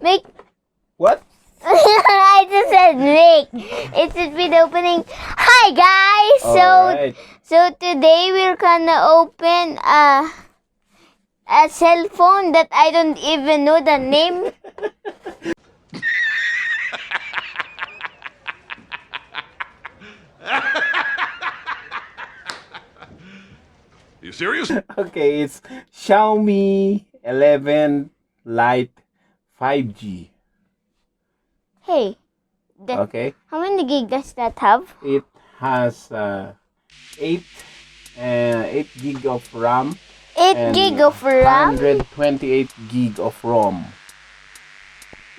Make. What? I just said make. It should be the opening. Hi guys. Alright. So today we're gonna open a cell phone that I don't even know the name. You serious? Okay, it's Xiaomi 11 Lite 5G. Hey. Okay. How many gig does that have? It has 8 gig of RAM. 8 gig of RAM? 128 gig of ROM.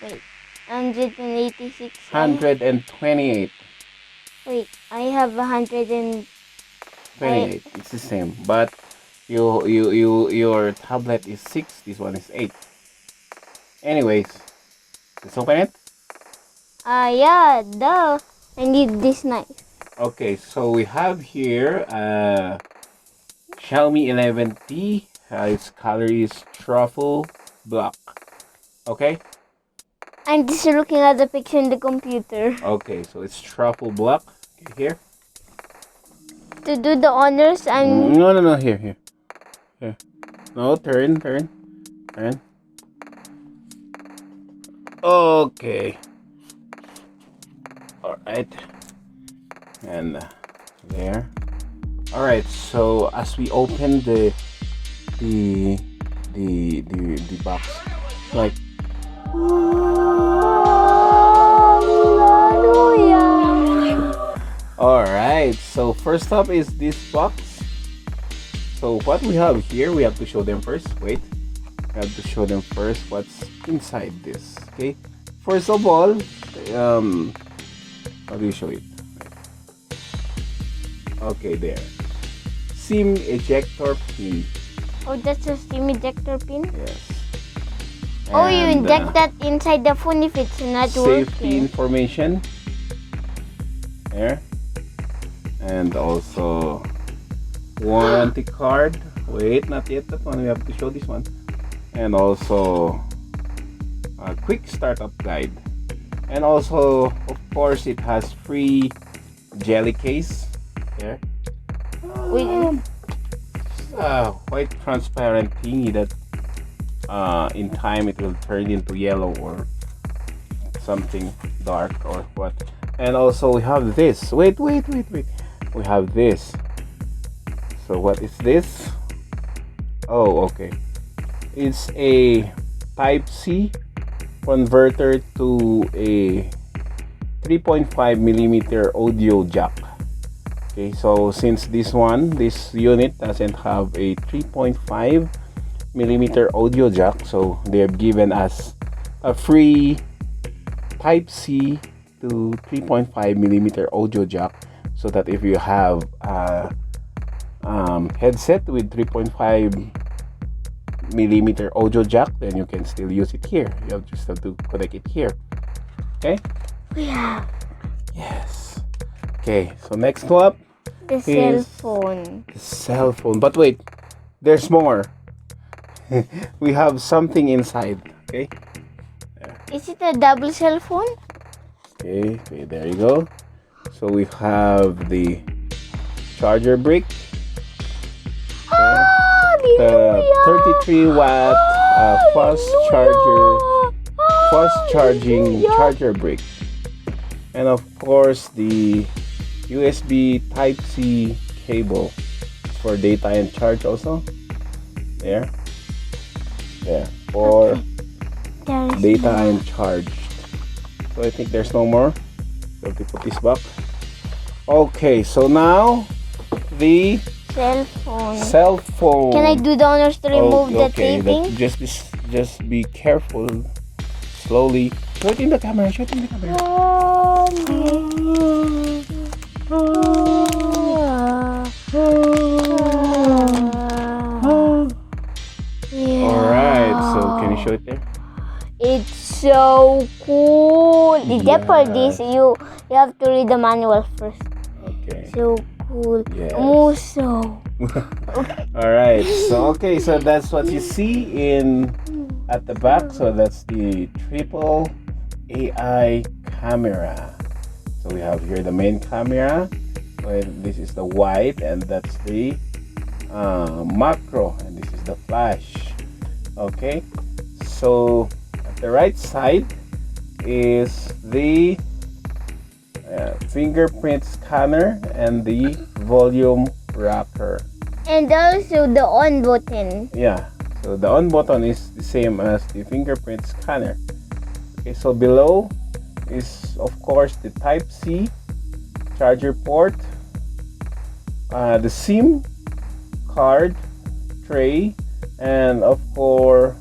Wait, 186. 128. Wait, I have 128. 28. It's the same, but your tablet is 6. This one is 8. Anyways, let's open it. Yeah, duh. I need this knife. Okay, so we have here Xiaomi 11T. Its color is truffle black. Okay. I'm just looking at the picture in the computer. Okay, so it's truffle black. Okay, here. To do the honors, I'm... No, here. No, turn. Okay. Alright. And there. Alright, so as we open the box, like... Alright, so first up is this box. So what we have here, we have to show them first. Wait, we have to show them first what's inside this. Okay, first of all, how do you show it? Okay, there. SIM ejector pin. Oh, that's a SIM ejector pin? Yes. Oh, you inject that inside the phone if it's not safety working. Information. There. And also warranty card. Wait, not yet that one. We have to show this one. And also a quick startup guide. And also, of course, it has free jelly case. Here. White transparent thingy that in time it will turn into yellow or something dark or what. And also we have this. Wait. We have this. So what is this? Oh, okay. It's a Type-C converter to a 3.5mm audio jack. Okay, so since this unit doesn't have a 3.5mm audio jack, so they have given us a free Type-C to 3.5mm audio jack, so that if you have a headset with 3.5mm audio jack, then you can still use it here. You just have to connect it here. Okay? Yeah. Yes. Okay, so next up The cell phone. The cell phone. But wait, there's more. We have something inside. Okay? Is it a double cell phone? Okay, there you go. So we have the charger brick, the 33 watt fast charging charger brick, and of course the USB Type-C cable for data and charge also. There for data and charge. So I think there's no more. So we put this back. Okay, so now the cell phone. Can I do the honors to remove the taping? Just be careful. Slowly. Show it in the camera. Alright, so can you show it there? It's so cool. For this, you have to read the manual first. Okay. So cool. Yes. Muso. Alright, so that's what you see in at the back. So that's the triple AI camera. So we have here the main camera. This is the wide, and that's the macro, and this is the flash. Okay, so at the right side is the fingerprint scanner and the volume rocker. And also the on button. Yeah, so the on button is the same as the fingerprint scanner. Okay, so below is of course the Type-C charger port, the SIM card tray, and of course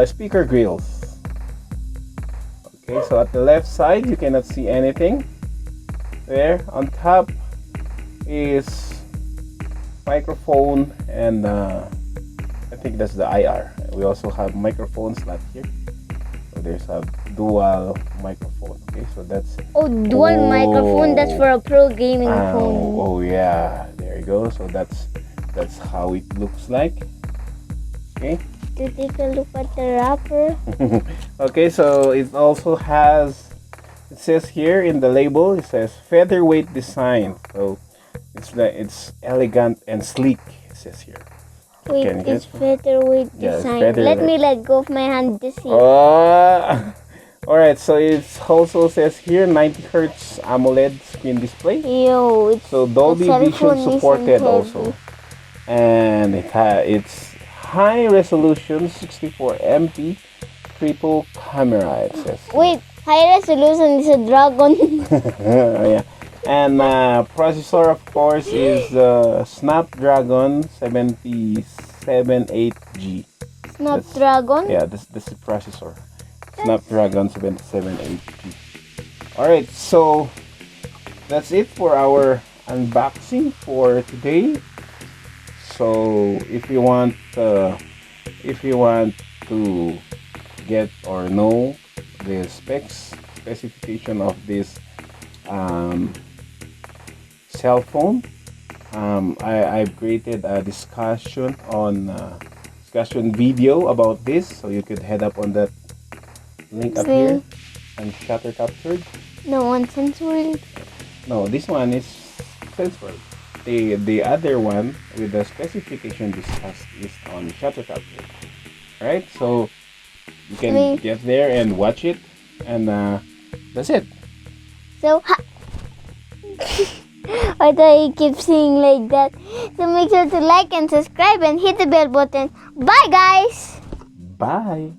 speaker grills. Okay, so at the left side you cannot see anything. There on top is microphone, and I think that's the IR. We also have microphone slot here. So there's a dual microphone. Okay, so that's dual microphone. That's for a pro gaming phone. Oh yeah, there you go. So that's how it looks like. Okay. To take a look at the wrapper. Okay, so it also has, it says here in the label, it says featherweight design. So it's elegant and sleek, it says here. Wait, it's featherweight Yeah, design. featherweight. Let me let go of my hand to see. Alright, so it also says here 90 Hz AMOLED screen display. Yo, it's So Dolby the cell Vision phone supported isn't also. heavy. And it's high resolution 64 MP triple camera, it says. Wait, high resolution is a dragon. Yeah. And processor of course is Snapdragon 778G. Snapdragon? Yeah, this is the processor. Snapdragon 778G. Alright, so that's it for our unboxing for today. So if you want to get or know the specification of this cell phone, I've created a discussion video about this, so you could head up on that link up here and Shuttercaptured. No, on censored. No, this one is censored. The other one with the specification discussed is on Shuttercaptured. Alright, so you can get there and watch it, and that's it. So, why do I keep saying like that? So make sure to like and subscribe and hit the bell button. Bye guys! Bye!